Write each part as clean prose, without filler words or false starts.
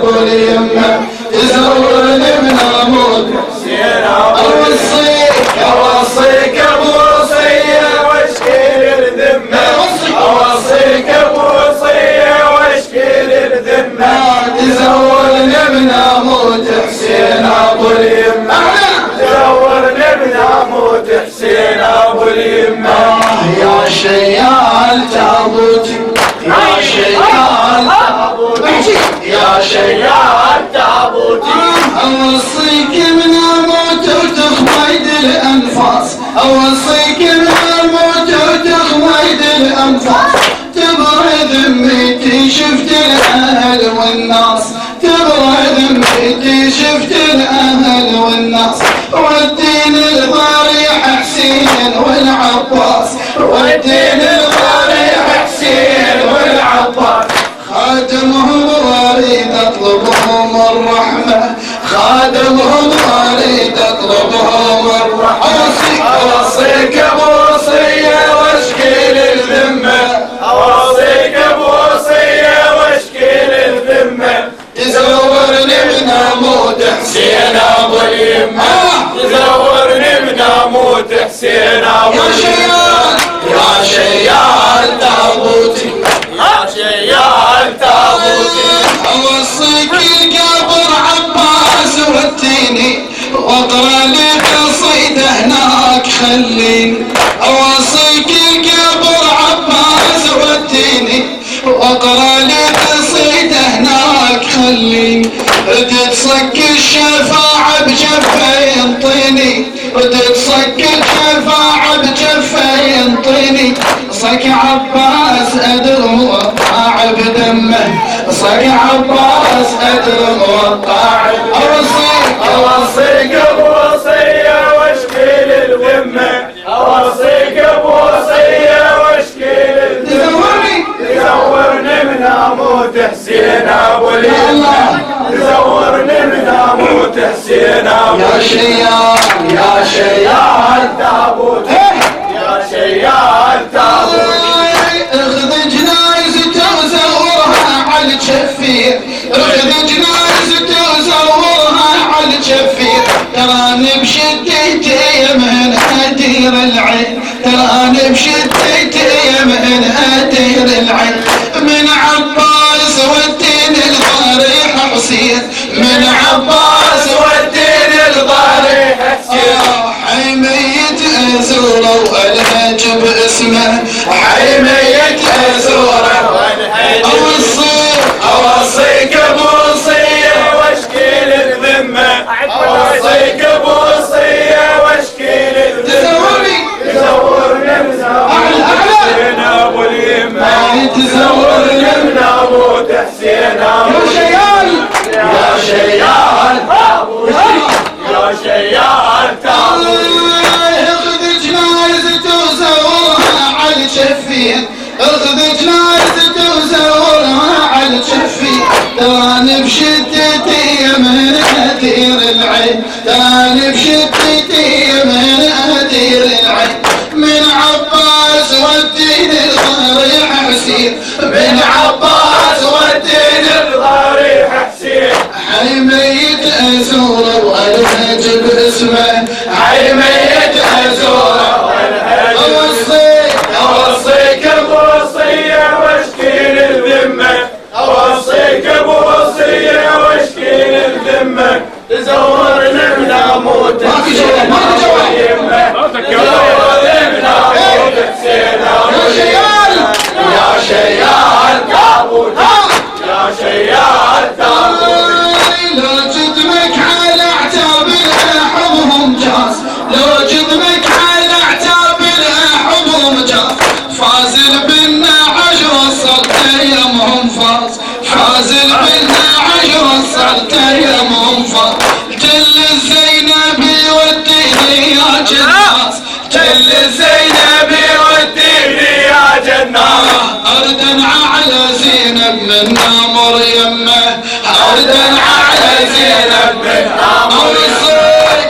ابو اليمه تزورني من اموت حسين اوصيك ابو وصيه واشكي الذمه اوصيك ابو وصيه واشكي الذمه تزورني من اموت حسين ابو اليمه تزورني من اموت حسين ابو اليمه يا شيال تابوتي يا شيال تابوتي يا شيال تابوتي اوصيك من اموت وتخميد الانفاس اوصيك من اموت وتخميد الانفاس تبرد ذمتي شفت الاهل والناس تبرد ذمتي شفت الاهل والناس والدين الضريح حسين والعباس والدين الضريح حسين والعباس خادمهم واريد اطلبهم الرحمه خادمهم واريد اطلبهم الرحمه اوصيك ابو وصيه واشكي للذمه اوصيك ابو وصيه واشكي للذمه تزورني من اموت حسين ابو اليمه تزورني من اموت حسين ابو اليمه يا شيال تابوتي يا شيال تابوتي اوصيك القبر عباس وديني واقرا لي قصيده هناك خليني اوصيك القبر عباس وديني واقرا لي قصيده هناك خليني ردت صك الشفاعه بجفه ينطيني ردت صك الشفاعه بجفه ينطيني صك عباس ادر وطاع بدمه صك عباس ادر وطاع اوصيك ابو وصيه واشكي للذمه اوصيك ابو وصيه واشكي للذمه تزورني من اموت حسين ابو اليمه تزورني من اموت حسين ابو يا شيال يا شيال تابوتي يا شيال تابوتي اخذ جنازته وزورها على الشفير اخذ جنازته وزورها على الشفير تراني بشدتي من ادير العين تراني بشدتي من ادير العين من عباس والدين الضريح حسين من عباس والدين الضريح حسين حميت ازوره والهج باسمه حميت ازوره والهج اوصيك ابو وصيه واشكي للذمه اوصيك ابو وصيه واشكي للذمه تزورني من حسين ابو اليمه تزورني من اموت حسين ابو اليمه يا شيال تابوتي يا شيال تابوتي اخذ جنازته وزورها على الشفير اخذ جنازته وزورها على الشفير تراني بشدتي من ادير العين تراني بشدتي من ادير العين من عباس والدين الضريح حسين من عباس والدين الضريح حسين حميت ازوره والهج باسمه حميت ازوره والهج اوصيك ابو وصيه واشكي للذمه اوصيك ابو وصيه واشكي للذمه تزورني من اموت حسين ابو اليمه تزورني من اموت حسين ابو اليمه يا شيال تابوتي يا شيال تابوتي لو جدمك على اعتاب الحبهم جاز لو جدمك على اعتاب الحبهم جاز فازل بنا عشر السلطه يمهم فاز فازل بنا عشر السلطه يمهم فاز جل الزينبي والديني يا جناس جل الزينبي والديني يا جناس أردا على زينب من نامر يمه أردا على زينب من نامر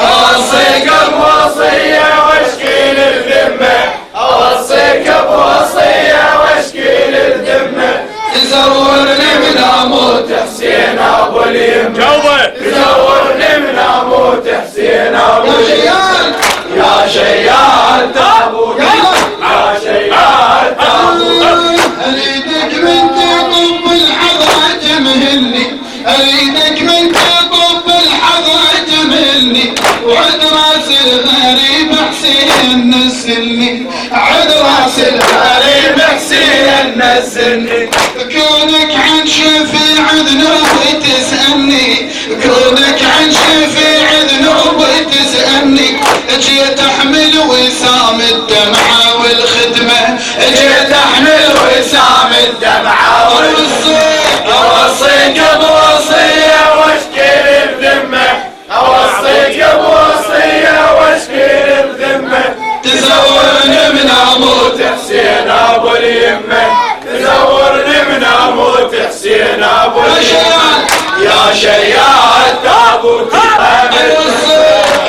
اوصيك ابو وصيه واشكي للذمه اوصيك ابو وصيه واشكي للذمه تزورني من اموت اموت حسين ابو اليمة تزورني من اموت حسين ابو اليمة يا شيال تابوت يا شيال تابوت اريدك من تطب الحضرة تمهلني اريدك من تطب الحضرة تمهلني وعد راس الغريب حسين نزلني عد راس الغريب حسين نزلني كونك عن شفيع ذنوبي تسألني كونك عن شفيع ذنوبي تسألني جيت احمل وسام الدمعة والخدمة جيت احمل وسام الدمعة والصيد اوصيك بوصية واشكي بذمة اوصيك بوصية واشكي بذمة تزورني من اموت حسين ابو اليمة تزورني من اموت حسين ابو اليمة يا شيال تابوت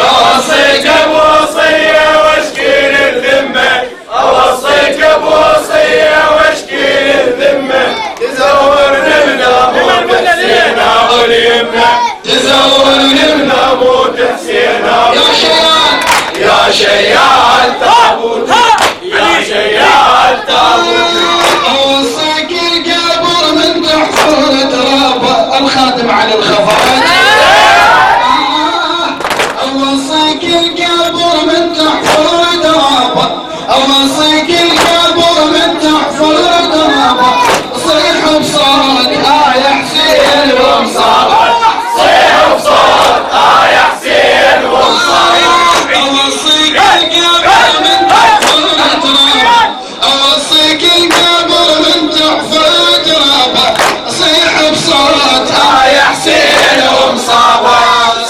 اوصيك بوصية واشكي الذمة اوصيك بوصية واشكي الذمة تزورني من اموت حسين ابو اليمة تزورني من اموت حسين ابو اليمة يا شيال تابوت يا شيال تابوت اوصيك القبر من تحفر ترابه الخادم على الخفرات اوصيك القبر من تحفر ترابه اوصيك القبر من تحفر ترابه صيح بصوت يا حسين ومصابه صيح بصوت يا حسين ومصابه اوصيك القبر من تحفر ترابه اوصيك القبر من تحفر ترابه صيح بصوت يا حسين ومصابه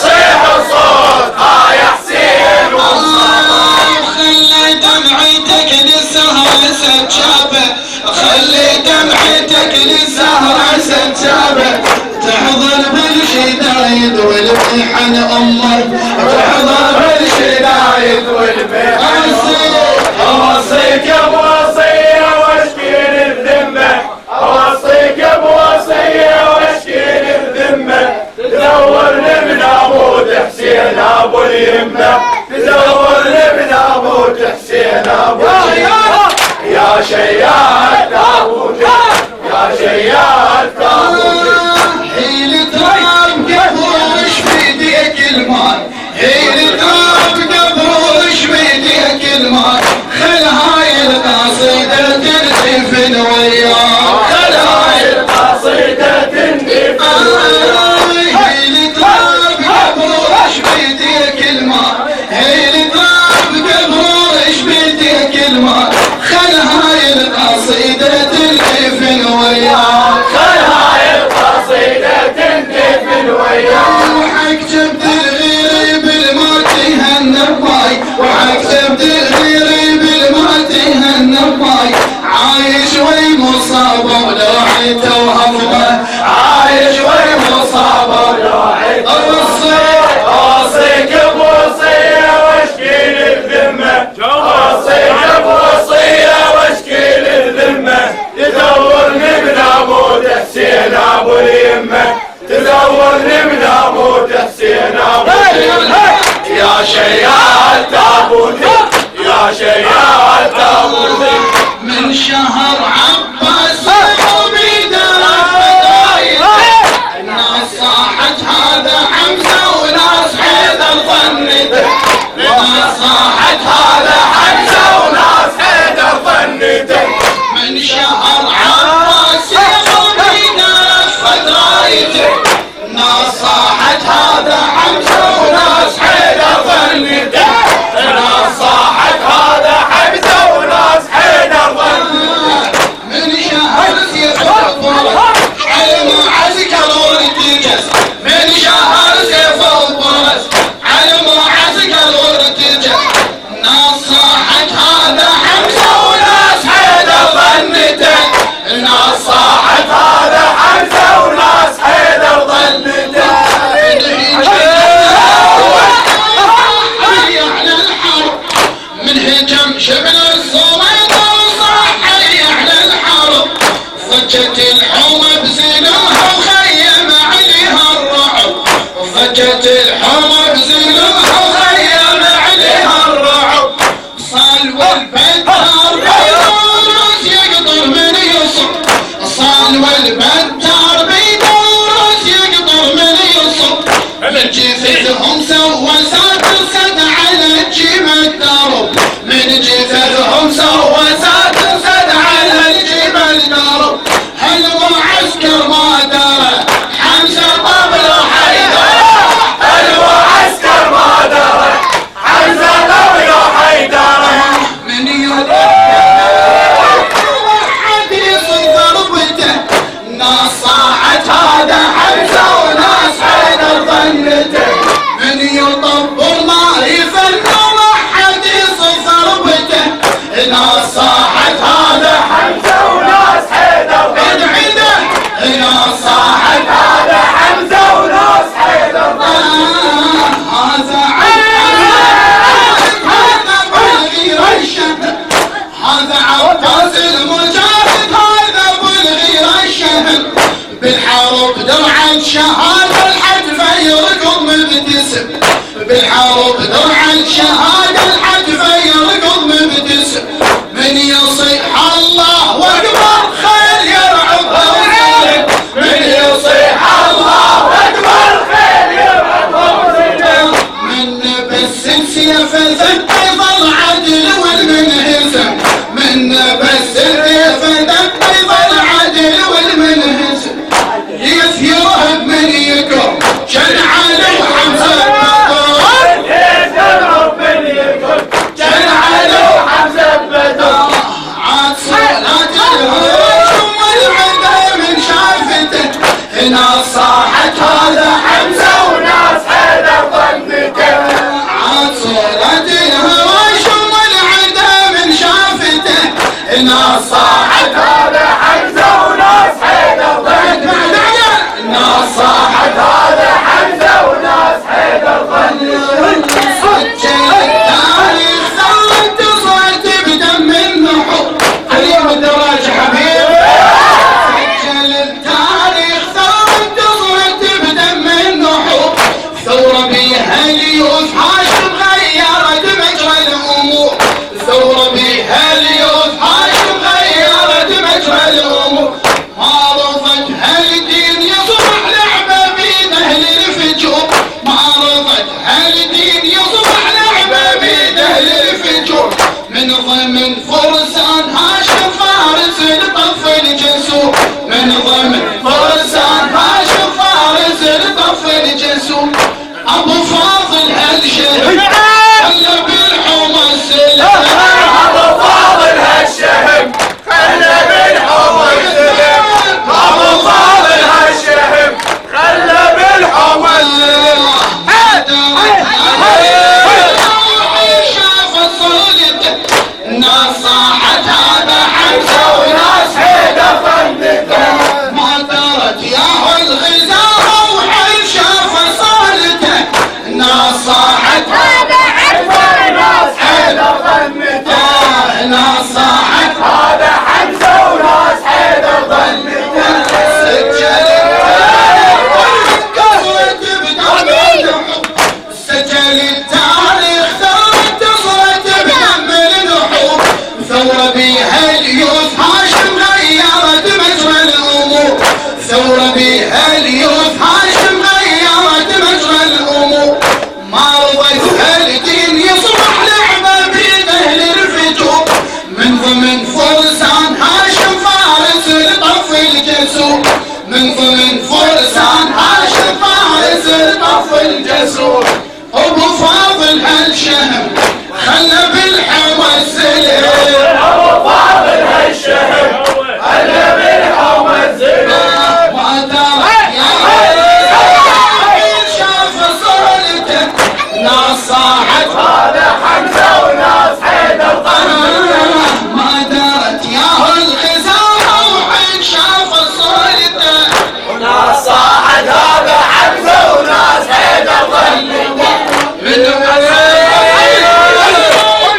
صيح بصوت يا حسين ومصابه خلي دمعتك للسهرة سجابة خلي دمعتك للسهرة سجابة تحضر بالشدايد والمحن أمك تحضر بالشدايد والمحن اوصيك بوصية واشكي الذمة اوصيك بوصية واشكي الذمة تزورني من اموت حسين ابو اليمة تزورني من اموت حسين ابو اليمة يا شيال تابوت يا شيال تابوت حيل تراب قبرش بيديك المال حيل تراب قبرش بيديك المال خل هاي القصيدة تندفن وياك خل هاي القصيدة تندفن وياك حيل تراب قبرش بيديك المال حيل تراب قبرش بيديك المال خل هاي القصيدة تندفن وياك خل هاي القصيدة تندفن وياك وحق جبت الغيري بالموت هالنباي وحق جبت الغيري بالموت هالنباي عايش ومصابة ولوحته وهضمه عايش ومصابة ولوحته اوصيك بوصية واشكي الذمة اوصيك بوصية واشكي الذمة تزورني من اموت حسين ابو اليمة تزورني من اموت حسين ابو اليمة يا شيال تابوت يا شيال تابوت من شهر عباس وبيدنا الناس صاحت هذا حمزة وناس حيدر ظنته ناس صاحت هذا حمزة وناس حيدر ظنته من شهر عباس وبيدنا فدرايته الناس صاحت هذا حمزة وناس حيدر ظنته ناس صاحت هذا حمزة وناس حيدر ظنته من شهر سيف الفرس علم عسكر ورتجس من شهر سيف الفرس علم عسكر ورتجس ناس صاحت هذا حمزة وناس حيدر ظنته الناس صاحت هذا حمزة وناس حيدر ظنته على الحرب من هجم شبل الصويت وصحي على الحرب ضجت الحومة بزينها ضجت الحرب زلمها وخيم عليها الرعب صال والبتار بيدورس يقطر من يصب صال والبتار بيدورس يقطر من يصب من جثثهم سوى ساتر سد على الجيم الدرب من جثثهم سوى ساتر سد على الجيم الدرب هل معسكر ما دار حمزة قبل حيدر المعسكر ما درى حمزة قبل حيدر من يضرب حد يصير ضربته ناس صاحت هذا حمزة وناس حيدر ظنته من يطبر ما يفنوا ما حد يصير ضربته ناس صاحت هذا حمزة وناس حيدر ادعي له ناس صاحت هذا حمزة وناس حيدر هذا بالغير الشهر هذا عباس المجاهد هذا بالغير الشهر بالحرب درع الشهادة الحتف يركض مبتسم بالحرب درع الشهادة الحتف يركض مبتسم من يصيح الله واكبر خيل يرعبها وزين من يصيح الله أكبر خيل يرعبها وزين من بس سيف ذك يظل عدل والمنهزم من بس سيف ذك يظل عدل والمنهزم يثيره من يكر جن علي وحمزة بدر يتدرب من يكون جن علي وحمزة بدر عاد صلاة الهجوم والعدا من شافته هنا صاحت هذا حمزة وناس حيدر ظنته عاد صلاة الهجوم والعدا من شافته هنا صاحت هذا حمزة وناس حيدر ظنته ناس صاحت هذا حمزة وناس حيدر ظنته سجل التاريخ ثورت صرت بدم النحور حبيب الدراج حبيب سجل التاريخ ثورت صرت بدم النحور ثورة بيها اليوث هاشم غيرت مجرى الامور ثورة بيها اليوث هاشم غيرت مجرى الامور ما رضت هالدين يصبح لعبة بين اهل الفجور ما رضت هالدين يصبح لعبة بين اهل الفجور من ضمن فرسان هاشم فارس لطف الجسور من ضمن فرسان هاشم فارس لطف الجسور ابو فاضل هالشهر خلى بالحومة السلام أبو فاضل هالشهم خلى بالحوم السلم أبو فاضل هالشهم خلى بالحوم السلم شاف صولته ناس صاحت هذا حمزة وناس حيدر ظنته ما درت ياهو الغزارة وحل شاف صولته ناس صاحت هذا حمزة وناس حيدر ظنته ناس صاحت هذا حمزة وناس حيدر ظنته سجل التاريخ ثورت صرت بدم النحور ثورة بيها اليوث هاشم غيرت مجرى الامور ثورة بيها اليوث هاشم غيرت مجرى الامور ما رضت هالدين يصبح لعبة بين اهل الفجور من ضمن فرسان هاشم فارس لطف الجسور من ضمن فرسان هاشم فارس لطف الجسور ابو فاضل هالشهم خلى بالحوى السلم أبو فاضل هالشهم خلى بالحوم السلم ما درت يا شاف صولته ناس صاحت هذا حمزة وناس حيدر ظنته ما درت يا الغزارة وحين شاف صولته وناس صاحت هذا حمزة وناس حيدر ظنته من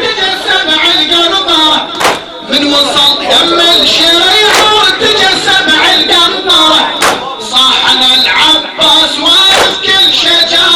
تجسم القنطرة من وسط يم الشريح وتجسم القنطرة صاحنا العباس واقف كل شجاع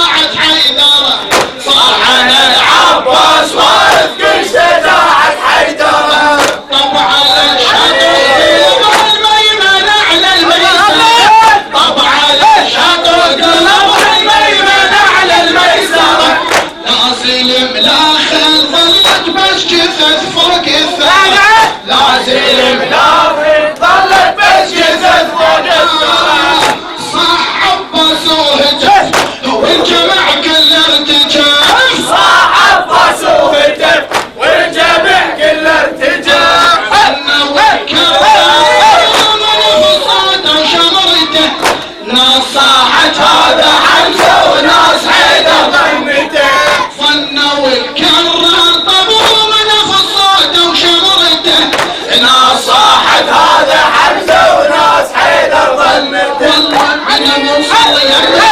صاحت هذا حمزة وناس حيدر ظنته ظنوا الكرار طبوا من صوته وشمرته ناس صاحت هذا حمزة وناس حيدر ظنته والله انا مصلي